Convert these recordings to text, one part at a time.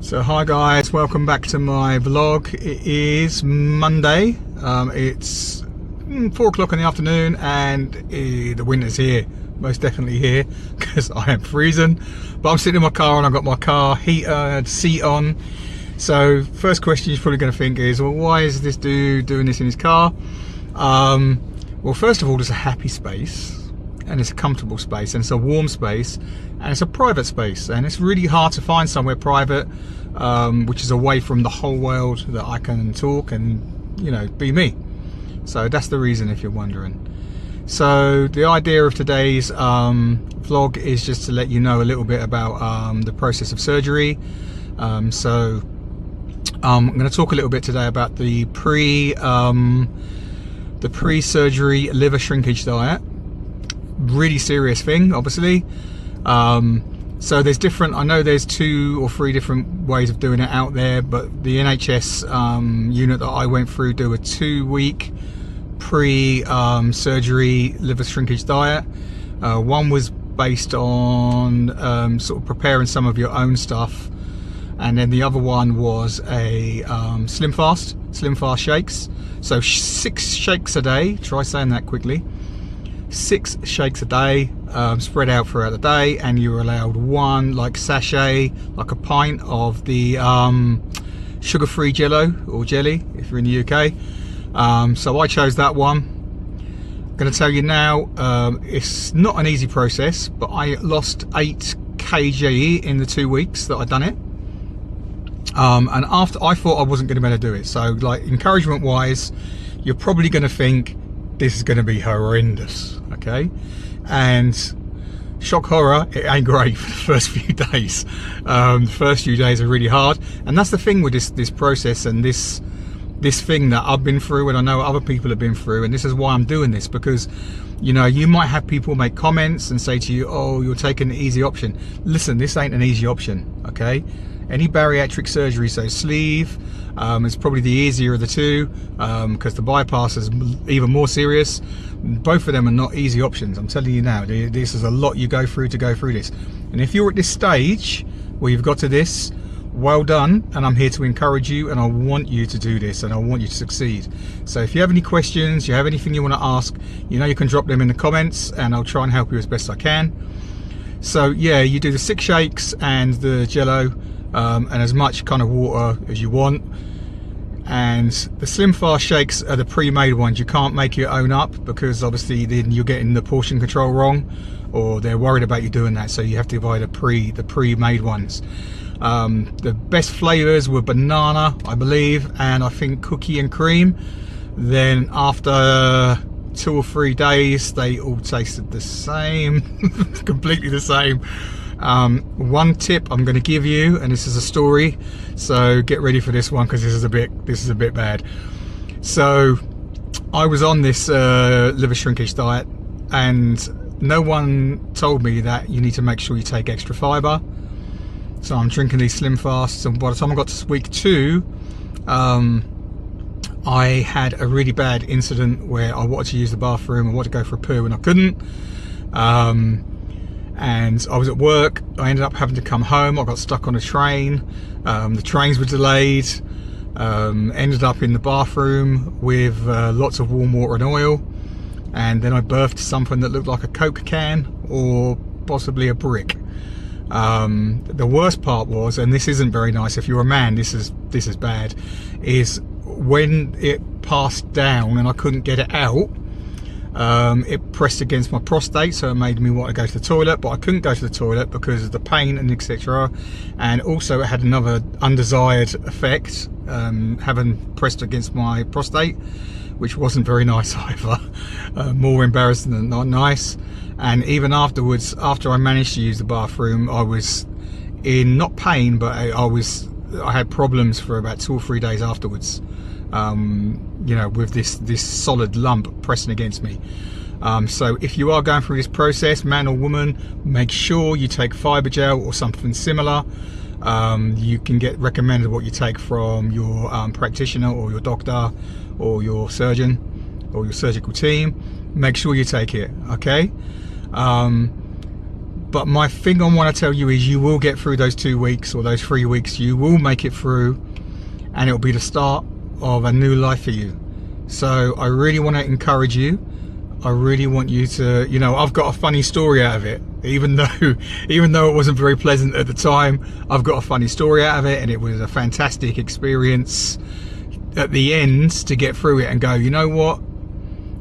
So hi guys, welcome back to my vlog. It is Monday, it's 4 o'clock in the afternoon and the winter's here, most definitely here, because I am freezing. But I'm sitting in my car and I've got my car heater seat on. So first question you're probably going to think is, well, why is this dude doing this in his car? Well, first of all, there's a happy space and it's a comfortable space and it's a warm space and it's a private space, and it's really hard to find somewhere private which is away from the whole world, that I can talk and, you know, be me. So that's the reason, if you're wondering. So the idea of today's vlog is just to let you know a little bit about the process of surgery. I'm going to talk a little bit today about the pre-surgery liver shrinkage diet. Really serious thing, obviously. So there's different, I know there's 2 or 3 different ways of doing it out there, but the NHS unit that I went through do a 2-week pre-surgery liver shrinkage diet. One was based on sort of preparing some of your own stuff, and then the other one was a slim fast shakes. So 6 shakes a day, try saying that quickly. 6 shakes a day, spread out throughout the day, and you were allowed 1 like sachet, like a pint of the sugar-free jello or jelly if you're in the UK. So I chose that one. I'm going to tell you now, it's not an easy process, but I lost 8 kg in the 2 weeks that I'd done it. And after, I thought I wasn't going to be able to do it. So, like, encouragement wise, you're probably going to think this is going to be horrendous, okay? And shock horror, it ain't great for the first few days. The first few days are really hard, and that's the thing with this process and this thing that I've been through, and I know other people have been through, and this is why I'm doing this, because, you know, you might have people make comments and say to you, oh, you're taking the easy option. Listen, this ain't an easy option, okay? Any bariatric surgery, so sleeve, is probably the easier of the 2, because the bypass is even more serious. Both of them are not easy options, I'm telling you now. This is a lot you go through to go through this. And if you're at this stage where you've got to this, well done, and I'm here to encourage you, and I want you to do this, and I want you to succeed. So if you have any questions, you have anything you want to ask, you know, you can drop them in the comments and I'll try and help you as best I can. So yeah, you do the 6 shakes and the jello, and as much kind of water as you want. And the slim fast shakes are the pre-made ones. You can't make your own up, because obviously then you're getting the portion control wrong, or they're worried about you doing that, so you have to buy the pre-made ones. The best flavors were banana, I believe, and I think cookie and cream. Then after 2 or 3 days they all tasted the same. Completely the same. One tip I'm going to give you, and this is a story, so get ready for this one, because this is a bit bad. So I was on this liver shrinkage diet, and no one told me that you need to make sure you take extra fiber. So I'm drinking these slim fasts, and by the time I got to week 2, I had a really bad incident where I wanted to use the bathroom, I wanted to go for a poo and I couldn't. And I was at work, I ended up having to come home, I got stuck on a train, the trains were delayed, ended up in the bathroom with lots of warm water and oil, and then I birthed something that looked like a Coke can or possibly a brick. The worst part was, and this isn't very nice, if you're a man this is bad, is when it passed down and I couldn't get it out, it pressed against my prostate, so it made me want to go to the toilet, but I couldn't go to the toilet because of the pain and etc. And also it had another undesired effect, having pressed against my prostate, which wasn't very nice either. More embarrassing than not nice. And even afterwards, after I managed to use the bathroom, I was in not pain, but I had problems for about 2 or 3 days afterwards. You know, with this solid lump pressing against me. So if you are going through this process, man or woman, make sure you take fiber gel or something similar. You can get recommended what you take from your practitioner or your doctor or your surgeon or your surgical team. Make sure you take it, okay? But my thing I want to tell you is you will get through those 2 weeks or those 3 weeks. You will make it through, and it'll be the start of a new life for you. So I really want to encourage you. I really want you to, you know, I've got a funny story out of it. Even though it wasn't very pleasant at the time, I've got a funny story out of it, and it was a fantastic experience at the end to get through it and go, you know what?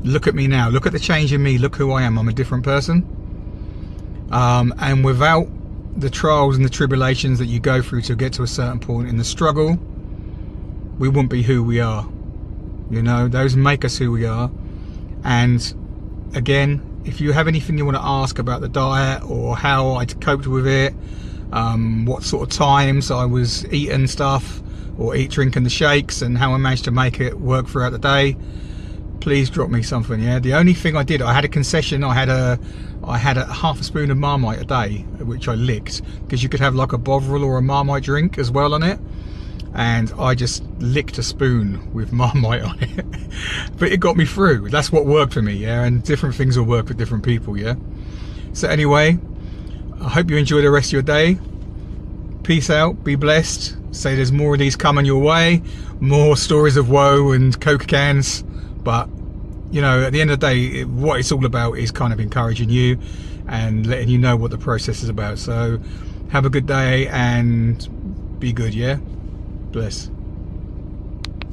Look at me now. Look at the change in me. Look who I am. I'm a different person. And without the trials and the tribulations that you go through to get to a certain point in the struggle, we wouldn't be who we are. You know, those make us who we are. And again, if you have anything you want to ask about the diet or how I coped with it, what sort of times I was eating stuff or drinking the shakes, and how I managed to make it work throughout the day, please drop me something. Yeah, the only thing I did, I had a concession. I had a half a spoon of Marmite a day, which I licked, because you could have like a Bovril or a Marmite drink as well on it, and I just licked a spoon with Marmite on it. But it got me through. That's what worked for me. Yeah, and different things will work with different people. Yeah. So anyway, I hope you enjoy the rest of your day. Peace out, be blessed. Say there's more of these coming your way, more stories of woe and Coke cans. But you know, at the end of the day, what it's all about is kind of encouraging you and letting you know what the process is about. So have a good day and be good. Yeah, bless.